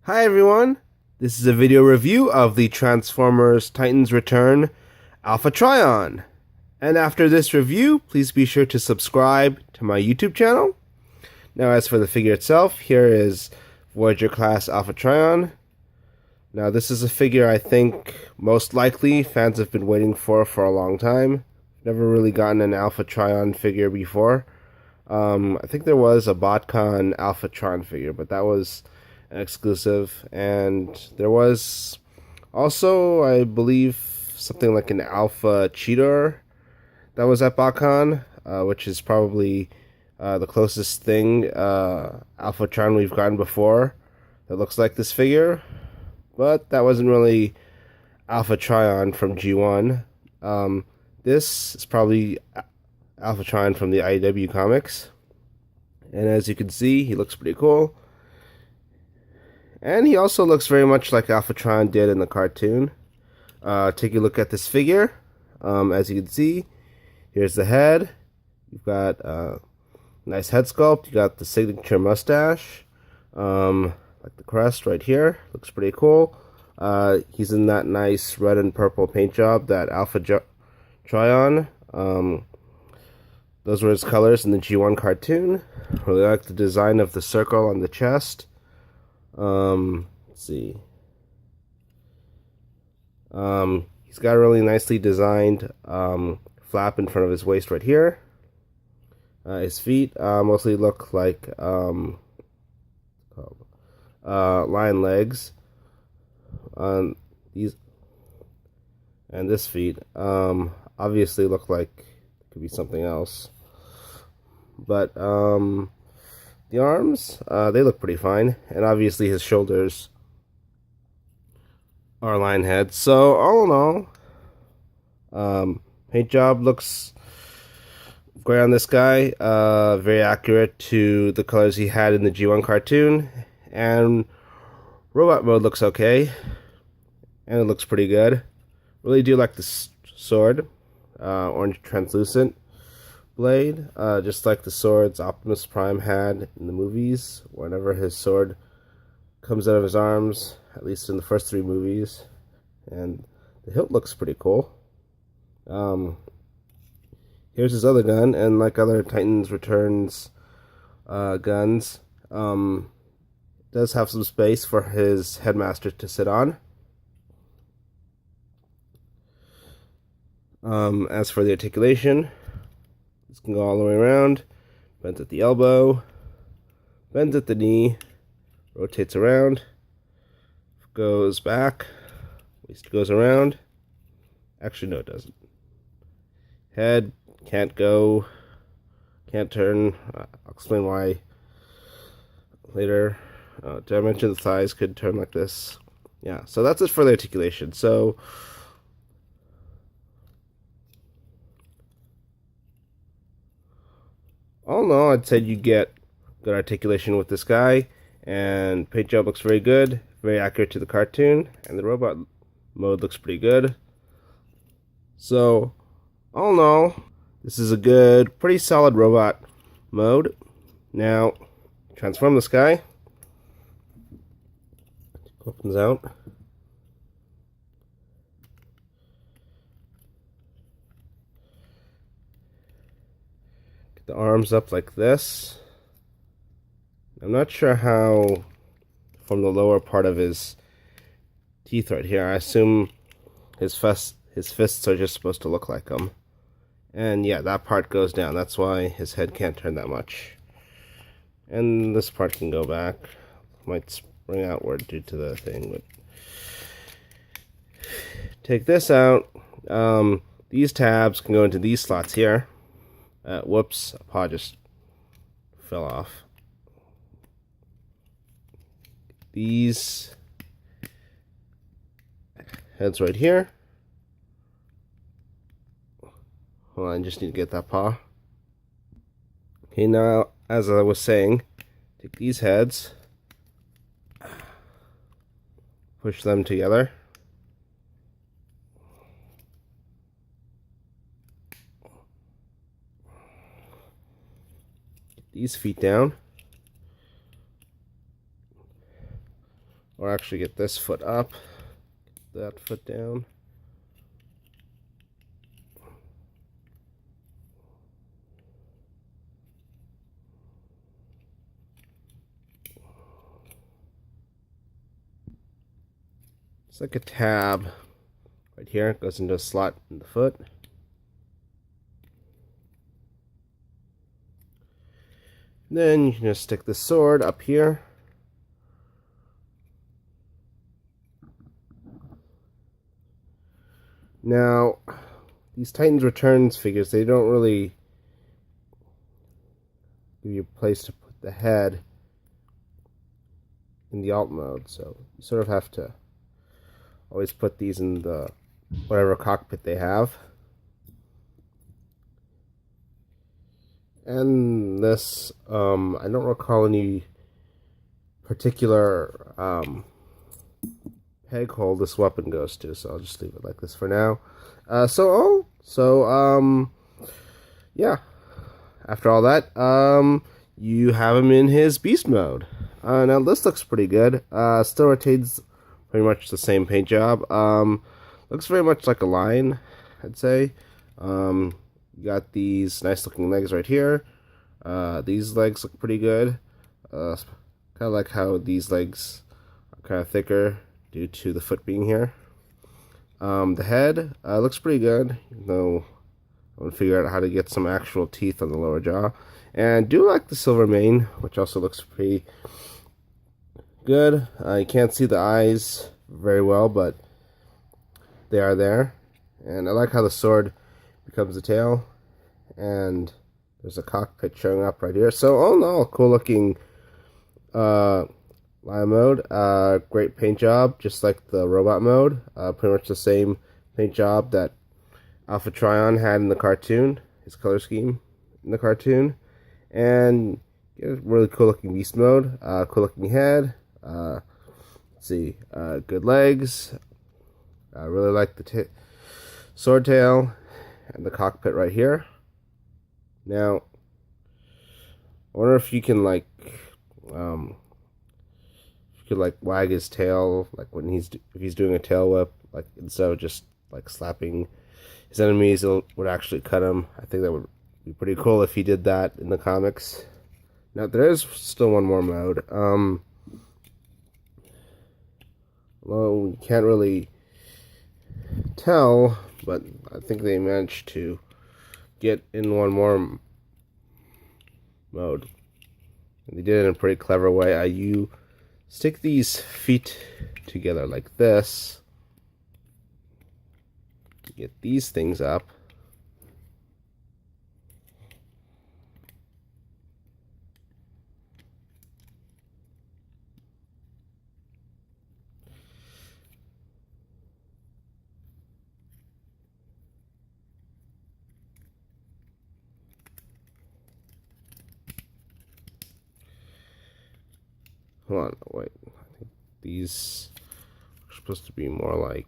Hi everyone, this is a video review of the Transformers Titans Return Alpha Trion. And after this review, please be sure to subscribe to my YouTube channel. Now as for the figure itself, here is Voyager class Alpha Trion. Now this is a figure I think most likely fans have been waiting for a long time. Never really gotten an Alpha Trion figure before. I think there was a BotCon Alpha Tron figure, but that was an exclusive, and there was also, I believe, something like an Alpha Cheetor that was at BotCon, which is probably the closest thing Alpha Tron we've gotten before that looks like this figure, but that wasn't really Alpha Trion from G1. This is probably Alpha Trion from the IDW comics, and as you can see, he looks pretty cool. And he also looks very much like Alpha Trion did in the cartoon. Take a look at this figure. As you can see, here's the head. You've got a nice head sculpt. You got the signature mustache, like the crest right here. Looks pretty cool. He's in that nice red and purple paint job that Alpha Trion. Those were his colors in the G1 cartoon. Really like the design of the circle on the chest. Let's see. He's got a really nicely designed flap in front of his waist right here. His feet mostly look like lion legs. These and this feet obviously look like it could be something else, but the arms, they look pretty fine, and obviously his shoulders are lion heads. So all in all, paint job looks great on this guy. Very accurate to the colors he had in the G1 cartoon, and robot mode looks okay, and it looks pretty good. Really do like the sword, orange translucent blade, just like the swords Optimus Prime had in the movies. Whenever his sword comes out of his arms, at least in the first 3 movies, and the hilt looks pretty cool. Here's his other gun, and like other Titans Returns guns, does have some space for his headmaster to sit on. As for the articulation, this can go all the way around, bends at the elbow, bends at the knee, rotates around, goes back, waist goes around. Actually, no, it doesn't. Head can't go, can't turn. I'll explain why later. Did I mention the thighs could turn like this? Yeah, so that's it for the articulation. So all in all, I'd say you get good articulation with this guy, and paint job looks very good, very accurate to the cartoon, and the robot mode looks pretty good. So, all in all, this is a good, pretty solid robot mode. Now, transform this guy. Opens out. The arms up like this. I'm not sure how from the lower part of his teeth right here. I assume his fists are just supposed to look like them. And yeah, that part goes down. That's why his head can't turn that much. And this part can go back. Might spring outward due to the thing, but take this out. These tabs can go into these slots here. Whoops, a paw just fell off. These heads right here. Hold on, I just need to get that paw. Okay, now, as I was saying, take these heads, push them together. Get these feet down. or actually get this foot up, get that foot down. It's like a tab right here. It goes into a slot in the foot. Then you can just stick the sword up here. Now, these Titans Returns figures, they don't really give you a place to put the head in the alt mode, so you sort of have to always put these in the whatever cockpit they have. And this, I don't recall any particular peg hole this weapon goes to, so I'll just leave it like this for now. Yeah. After all that, you have him in his beast mode. Now this looks pretty good. Still retains pretty much the same paint job. Looks very much like a lion, I'd say. You got these nice looking legs right here. These legs look pretty good. Kind of like how these legs are kind of thicker due to the foot being here. The head looks pretty good, even though I want to figure out how to get some actual teeth on the lower jaw. And do like the silver mane, which also looks pretty good. You can't see the eyes very well, but they are there. And I like how the sword becomes the tail, and there's a cockpit showing up right here. So all in all, cool looking lion mode. Great paint job, just like the robot mode. Pretty much the same paint job that Alpha Trion had in the cartoon, his color scheme in the cartoon. And really cool looking beast mode, cool looking head. Let's see, good legs. I really like the sword tail and the cockpit right here. Now, I wonder if you can like, wag his tail, like when if he's doing a tail whip, like instead of just like slapping his enemies, it would actually cut him. I think that would be pretty cool if he did that in the comics. Now there is still one more mode. Well, we can't really tell, but I think they managed to get in one more mode. And they did it in a pretty clever way. You stick these feet together like this to get these things up. Hold on, wait. I think these are supposed to be more like...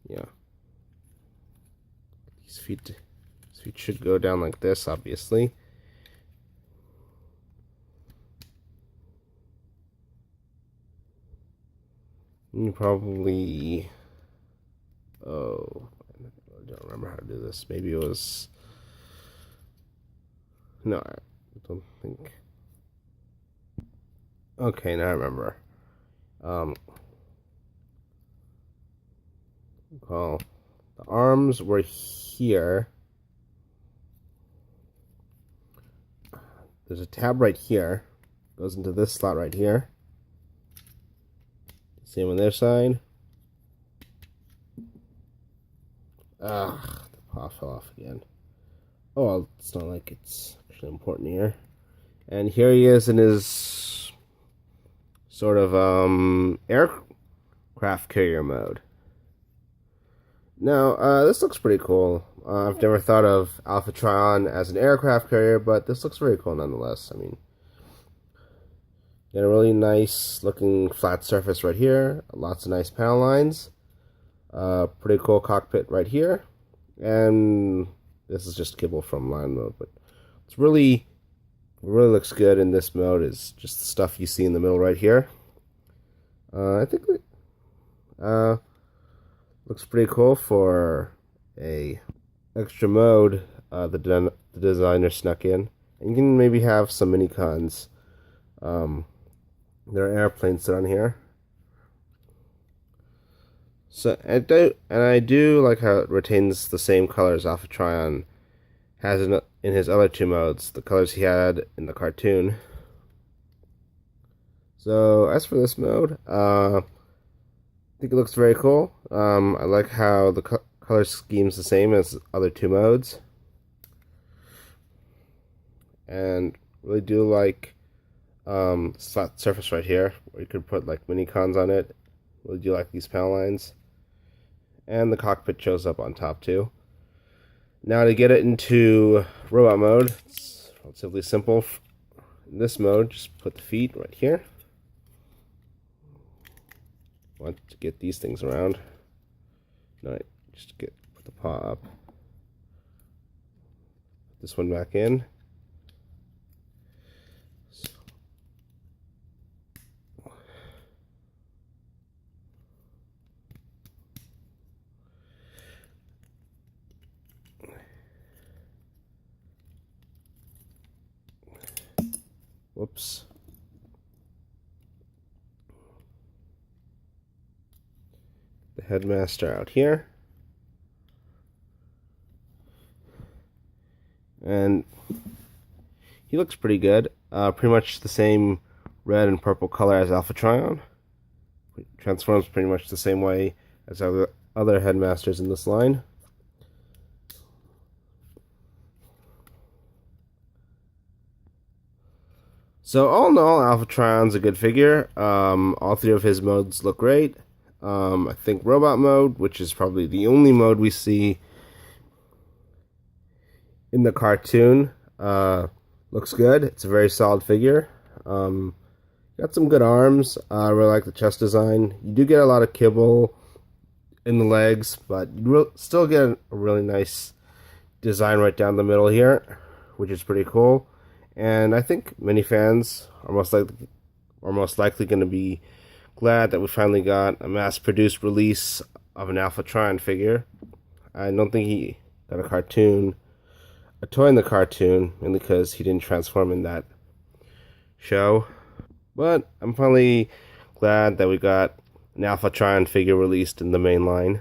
Yeah. These feet should go down like this, obviously. You probably... Oh, I don't remember how to do this. Maybe it was... No, I don't think... Okay, now I remember. Well, the arms were here. There's a tab right here. Goes into this slot right here. Same on their side. The paw fell off again. Oh, well, it's not like it's actually important here. And here he is in his sort of aircraft carrier mode. Now, this looks pretty cool. I've never thought of Alpha Trion as an aircraft carrier, but this looks very cool nonetheless. I mean, Got a really nice looking flat surface right here. Lots of nice panel lines. Pretty cool cockpit right here. And this is just kibble from line mode, but it's really looks good in this mode is just the stuff you see in the middle right here. I think it looks pretty cool for a extra mode the designer snuck in. And you can maybe have some mini cons. There are airplanes sit on here. So I do like how it retains the same colors Alpha Trion has in his other two modes, the colors he had in the cartoon. So as for this mode, I think it looks very cool. I like how the color scheme's the same as other two modes, and really do like flat surface right here where you could put like mini cons on it. Really do like these panel lines, and the cockpit shows up on top too. Now to get it into robot mode, it's relatively simple. In this mode, just put the feet right here. Want to get these things around. No, just put the paw up. Put this one back in. Whoops. The headmaster out here. And he looks pretty good. Pretty much the same red and purple color as Alpha Trion. Transforms pretty much the same way as other headmasters in this line. So all in all, Alpha Trion's a good figure. All three of his modes look great. I think robot mode, which is probably the only mode we see in the cartoon, looks good. It's a very solid figure. Got some good arms. I really like the chest design. You do get a lot of kibble in the legs, but you still get a really nice design right down the middle here, which is pretty cool. And I think many fans are most likely going to be glad that we finally got a mass-produced release of an Alpha Trion figure. I don't think he got a toy in the cartoon, mainly because he didn't transform in that show. But I'm finally glad that we got an Alpha Trion figure released in the main line.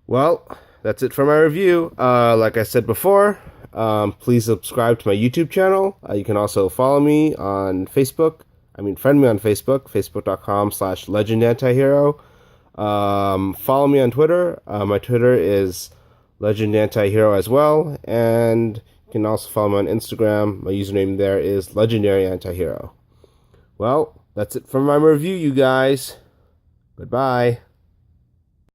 Well, that's it for my review. Like I said before, please subscribe to my YouTube channel. You can also follow me on Facebook. Friend me on Facebook, facebook.com/legendantihero. Follow me on Twitter. My Twitter is legendantihero as well. And you can also follow me on Instagram. My username there is legendaryantihero. Well, that's it for my review, you guys. Goodbye.